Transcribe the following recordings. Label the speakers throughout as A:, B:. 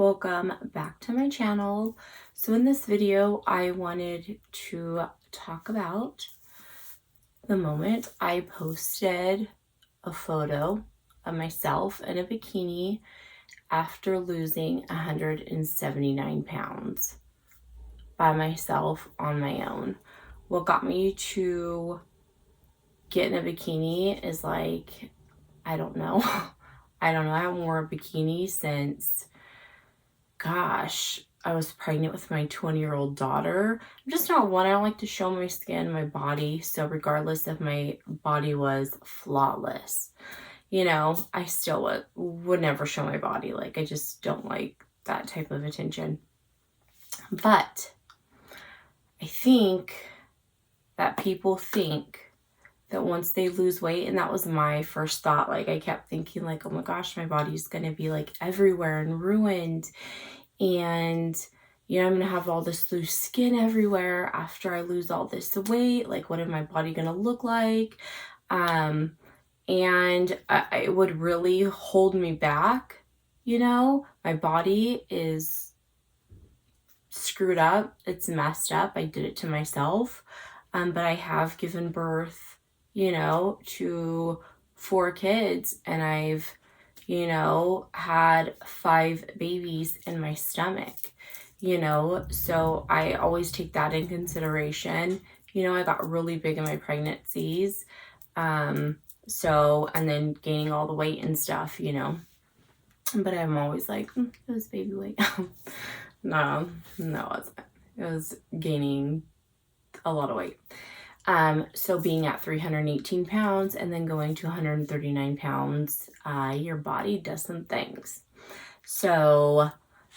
A: welcome back to my channel. So in this video, I wanted to talk about the moment I posted a photo of myself in a bikini after losing 179 pounds by myself on my own. What got me to get in a bikini is like, I don't know. I haven't worn a bikini since, gosh, I was pregnant with my 20-year-old daughter. I'm just not one. I don't like to show my skin, my body. So regardless if my body was flawless, I still would never show my body. Like, I just don't like that type of attention. But I think that people think that once they lose weight, and that was my first thought, like I kept thinking like, oh my gosh, my body's gonna be like everywhere and ruined, and I'm gonna have all this loose skin everywhere after I lose all this weight. Like, what is my body gonna look like? And it would really hold me back. My body is screwed up, it's messed up. I did it to myself, but I have given birth to 4 kids, and I've, had 5 babies in my stomach, so I always take that in consideration. I got really big in my pregnancies, and then gaining all the weight and stuff, but I'm always like, it was baby weight. No, it wasn't. It was gaining a lot of weight. So being at 318 pounds and then going to 139 pounds, your body does some things. So,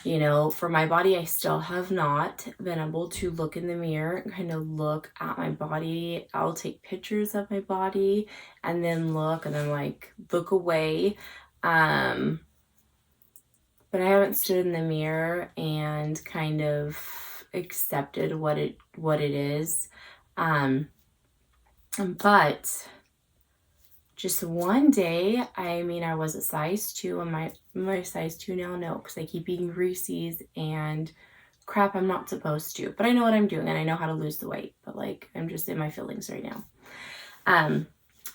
A: for my body, I still have not been able to look in the mirror and kind of look at my body. I'll take pictures of my body and then look away. But I haven't stood in the mirror and kind of accepted what it is. But just one day, I was a size 2, and my size 2 now, no, because I keep eating Reese's and crap I'm not supposed to. But I know what I'm doing, and I know how to lose the weight. But I'm just in my feelings right now.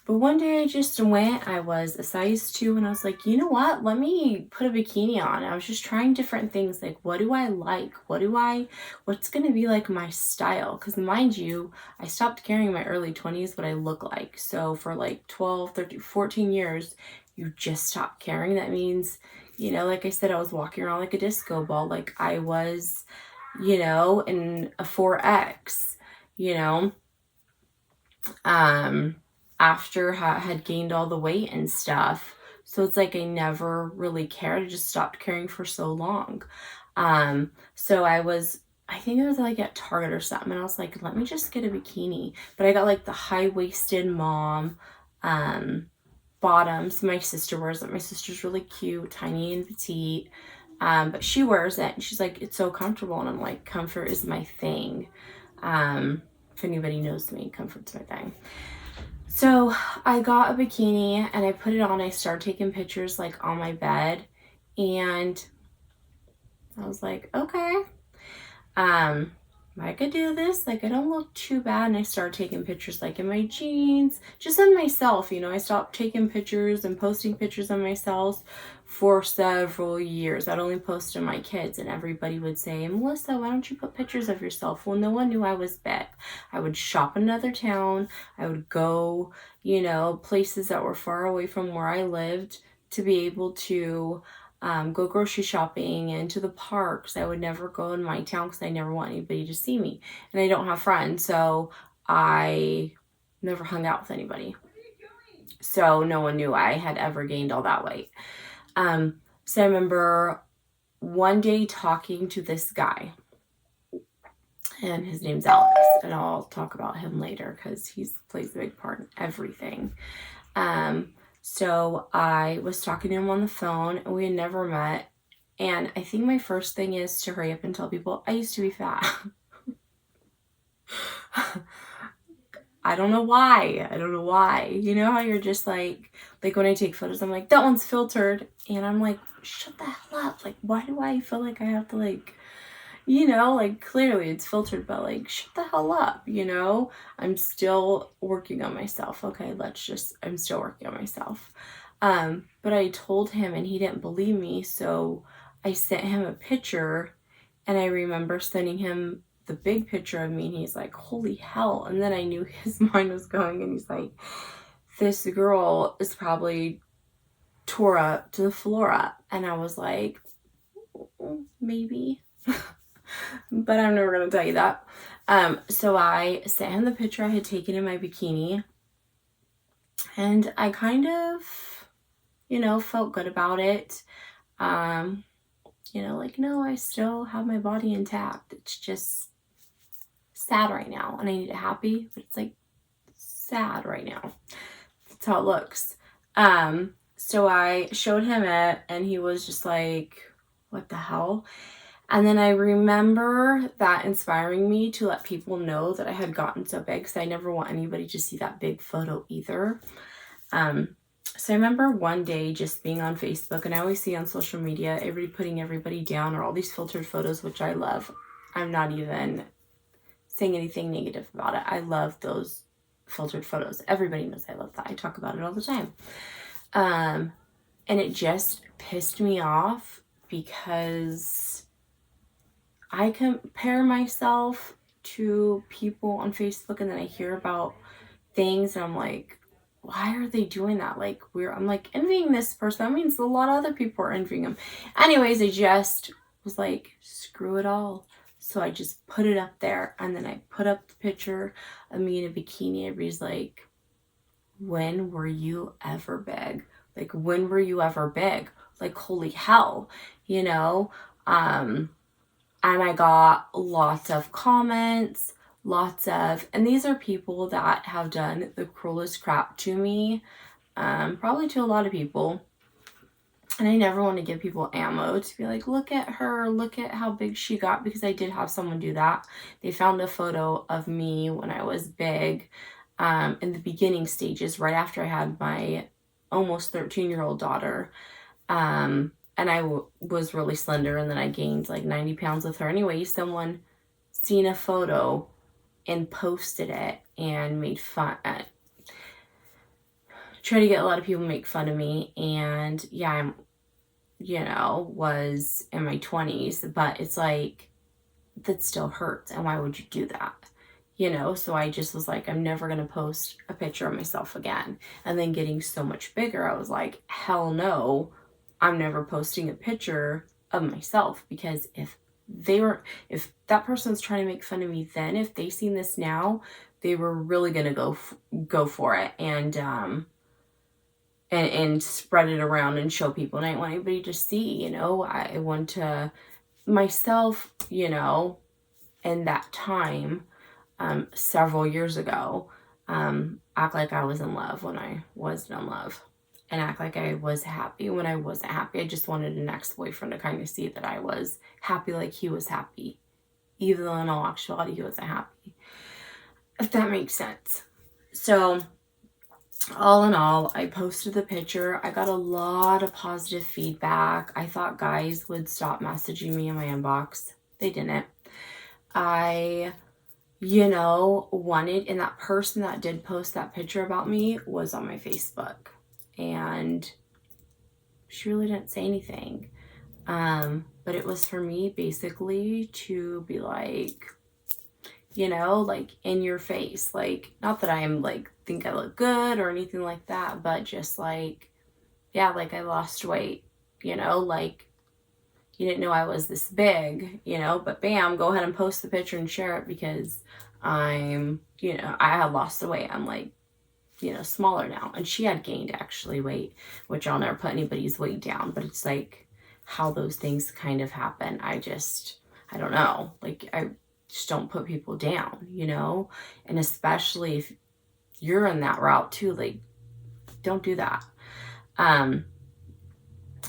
A: But one day I just went, I was a size 2, and I was like, you know what? Let me put a bikini on. I was just trying different things. Like, what do I like? What's going to be like my style? Because mind you, I stopped caring in my early 20s what I look like. So for 12, 13, 14 years, you just stop caring. That means, like I said, I was walking around like a disco ball. Like I was, in a 4X, after I had gained all the weight and stuff. So it's like I never really cared. I just stopped caring for so long. So I think it was at Target or something, and I was like, let me just get a bikini. But I got the high-waisted mom bottoms. My sister wears it. My sister's really cute, tiny and petite. But she wears it, and she's like, it's so comfortable. And I'm like, comfort is my thing. If anybody knows me, comfort's my thing. So I got a bikini and I put it on. I started taking pictures on my bed, and I was like, okay, I could do this. I don't look too bad. And I started taking pictures in my jeans, just of myself. I stopped taking pictures and posting pictures of myself for several years. I'd only post of my kids, and everybody would say, Melissa, why don't you put pictures of yourself? Well, no one knew I was big. I would shop in another town. I would go, places that were far away from where I lived to be able to go grocery shopping and to the parks. I would never go in my town because I never want anybody to see me. And I don't have friends, so I never hung out with anybody. So no one knew I had ever gained all that weight. So I remember one day talking to this guy, and his name's Alex, and I'll talk about him later because he plays a big part in everything. So I was talking to him on the phone, and we had never met. And I think my first thing is to hurry up and tell people I used to be fat. I don't know why. You know how you're just like Like, when I take photos, I'm like, that one's filtered. And I'm like, shut the hell up. Like, why do I feel like I have to, like, you know, like, clearly it's filtered, but, like, shut the hell up, you know? I'm still working on myself. Okay, I'm still working on myself. But I told him and he didn't believe me, so I sent him a picture, and I remember sending him the big picture of me, and he's like, holy hell. And then I knew his mind was going, and he's like, this girl is probably tore up to the floor up. And I was like, maybe. But I'm never going to tell you that. So I sent him the picture I had taken in my bikini, and I kind of, you know, felt good about it. You know, like, no, I still have my body intact. It's just sad right now, and I need it happy, but it's like sad right now. That's how it looks. So I showed him it, and he was just like, what the hell? And then I remember that inspiring me to let people know that I had gotten so big, because I never want anybody to see that big photo either. So I remember one day just being on Facebook, and I always see on social media, everybody putting everybody down, or all these filtered photos, which I love. I'm not even saying anything negative about it. I love those filtered photos. Everybody knows I love that. I talk about it all the time. And it just pissed me off because I compare myself to people on Facebook, and then I hear about things and I'm like, why are they doing that? Like, I'm like envying this person. That means a lot of other people are envying them. Anyways, I just was like, screw it all. So I just put it up there, and then I put up the picture of me in a bikini. Everybody's like, when were you ever big? Like, when were you ever big? Like, holy hell, you know? And I got lots of comments, and these are people that have done the cruelest crap to me, probably to a lot of people. And I never want to give people ammo to be like, look at her, look at how big she got, because I did have someone do that. They found a photo of me when I was big, in the beginning stages, right after I had my almost 13-year-old daughter. And I was really slender, and then I gained like 90 pounds with her. Anyway, someone seen a photo and posted it and made fun, try to get a lot of people to make fun of me. And yeah, I'm, you know, was in my 20s, but it's like, that still hurts. And why would you do that? You know, so I just was like, I'm never going to post a picture of myself again. And then getting so much bigger, I was like, hell no, I'm never posting a picture of myself, because if that person's trying to make fun of me then, if they seen this now, they were really going to go for it and spread it around and show people. And I didn't want anybody to see, you know, I want to myself, you know, in that time, several years ago, act like I was in love when I wasn't in love, and act like I was happy when I wasn't happy. I just wanted an ex-boyfriend to kind of see that I was happy like he was happy, even though in all actuality he wasn't happy, if that makes sense. So all in all, I posted the picture. I got a lot of positive feedback. I thought guys would stop messaging me in my inbox. They didn't. I, you know, wanted, and that person that did post that picture about me was on my Facebook, and she really didn't say anything. But it was for me basically to be like, you know, like in your face, like, not that I'm like, think I look good or anything like that, but just like, yeah, like I lost weight, you know, like you didn't know I was this big, you know, but bam, go ahead and post the picture and share it, because I'm, you know, I had lost the weight. I'm like, you know, smaller now. And she had gained actually weight, which I'll never put anybody's weight down, but it's like how those things kind of happen. I don't know. Like, I just don't put people down, you know, and especially if you're in that route too, like, don't do that.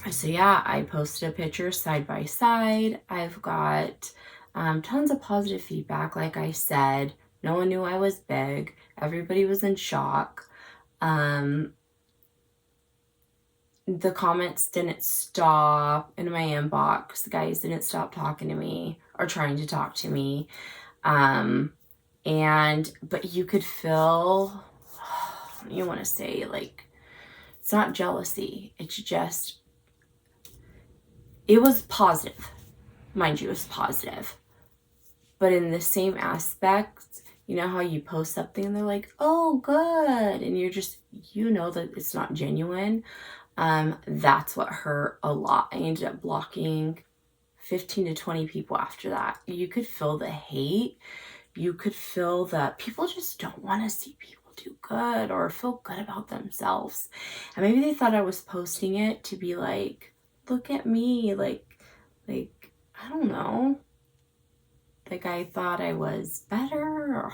A: So yeah, I posted a picture side by side. I've got tons of positive feedback. Like I said, no one knew I was big. Everybody was in shock. the comments didn't stop in my inbox. The guys didn't stop talking to me or trying to talk to me. But you could feel, you want to say, like, it's not jealousy. It's just, it was positive. Mind you, it was positive. But in the same aspect, you know how you post something and they're like, oh, good. And you're just, you know that it's not genuine. That's what hurt a lot. I ended up blocking 15 to 20 people after that. You could feel the hate. You could feel that people just don't want to see people do good or feel good about themselves. And maybe they thought I was posting it to be like, look at me. Like, I don't know. Like, I thought I was better, or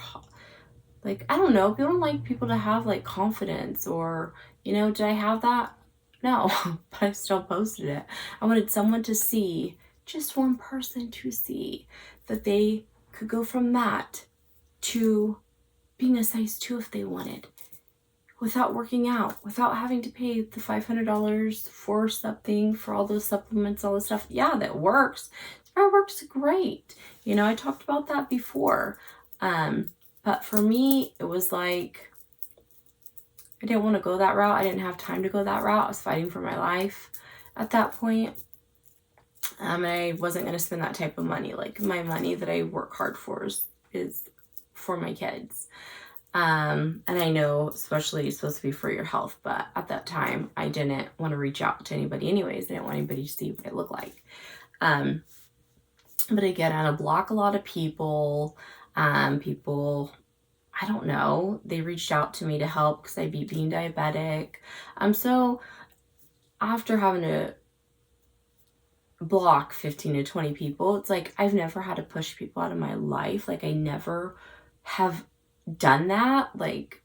A: like, I don't know. People don't like people to have like confidence, or, you know, did I have that? No, but I still posted it. I wanted someone to see, just one person to see, that they could go from that to being a size 2 if they wanted, without working out, without having to pay the $500 for something, for all those supplements, all this stuff. Yeah, that works. It works great. You know, I talked about that before. But for me, it was like, I didn't want to go that route. I didn't have time to go that route. I was fighting for my life at that point. And I wasn't going to spend that type of money. Like, my money that I work hard for is for my kids. And I know, especially, it's supposed to be for your health, but at that time, I didn't want to reach out to anybody anyways. I didn't want anybody to see what I look like. But again, I block a lot of people. People, I don't know, they reached out to me to help because I beat being diabetic. So after having to block 15 to 20 people, it's like, I've never had to push people out of my life. Like, I never have done that. Like,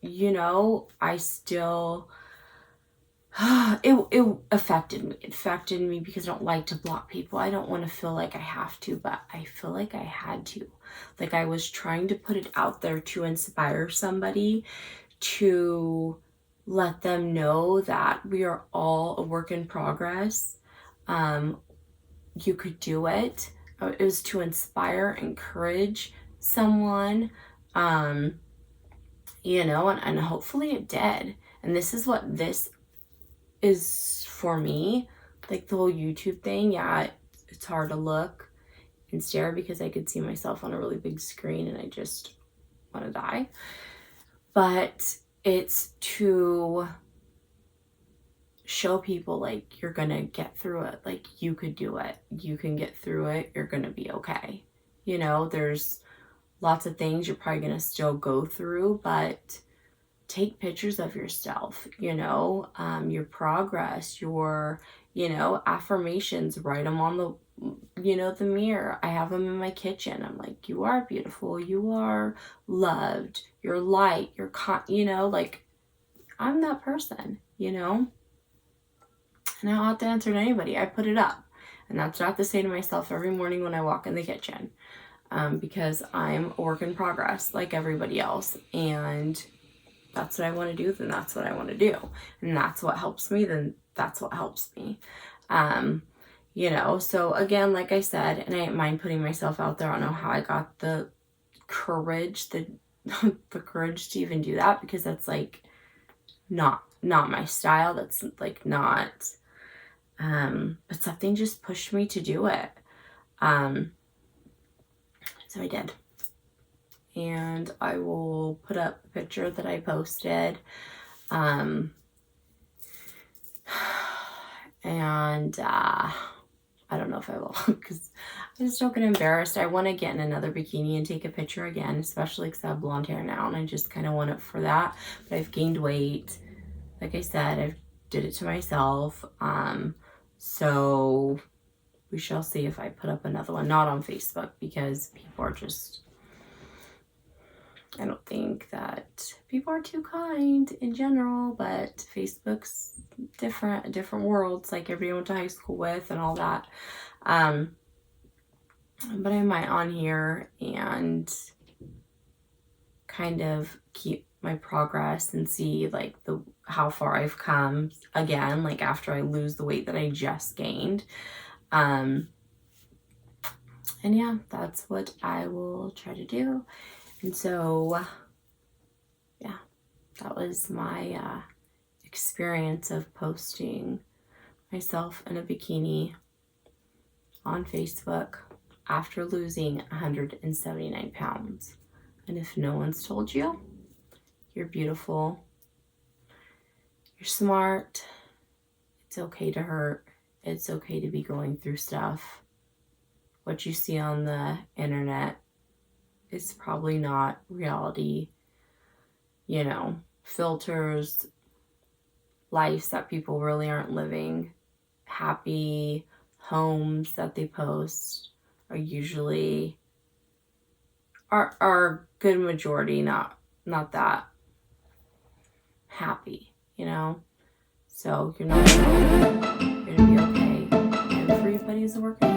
A: you know, I still, it affected me. It affected me because I don't like to block people. I don't want to feel like I have to, but I feel like I had to. Like, I was trying to put it out there to inspire somebody, to let them know that we are all a work in progress. You could do it. It was to inspire, encourage someone, you know, and hopefully it did. And this is what this is for me. Like, the whole YouTube thing, yeah, it's hard to look and stare because I could see myself on a really big screen and I just want to die. But it's to show people, like, you're gonna get through it. Like, you could do it. You can get through it. You're gonna be okay. You know, there's lots of things you're probably gonna still go through, but take pictures of yourself, you know, your progress, your, you know, affirmations, write them on the, you know, the mirror. I have them in my kitchen. I'm like, you are beautiful. You are loved. You're light. You're, you know, like, I'm that person, you know, and I don't have to answer to anybody. I put it up, and that's what I have to say to myself every morning when I walk in the kitchen, because I'm a work in progress like everybody else, and that's what I want to do, then that's what I want to do. And that's what helps me, then that's what helps me. You know, so again, like I said, and I didn't mind putting myself out there. I don't know how I got the courage, the courage to even do that, because that's like not my style. That's like not, but something just pushed me to do it. So I did. And I will put up a picture that I posted. I don't know if I will, because I just don't get embarrassed. I want to get in another bikini and take a picture again, especially because I have blonde hair now, and I just kind of want it for that. But I've gained weight. Like I said, I did it to myself. So we shall see if I put up another one. Not on Facebook, because people are just, I don't think that people are too kind in general, but Facebook's different, a different world. It's like everybody I went to high school with and all that. But I might on here and kind of keep my progress and see, like, how far I've come again, like after I lose the weight that I just gained. And yeah, that's what I will try to do. And so, yeah, that was my experience of posting myself in a bikini on Facebook after losing 179 pounds. And if no one's told you, you're beautiful, you're smart, it's okay to hurt, it's okay to be going through stuff. What you see on the internet is probably not reality. You know, filters, lives that people really aren't living, happy homes that they post are usually are good majority not that happy, you know. So you're not alone. You're gonna be okay. And everybody's working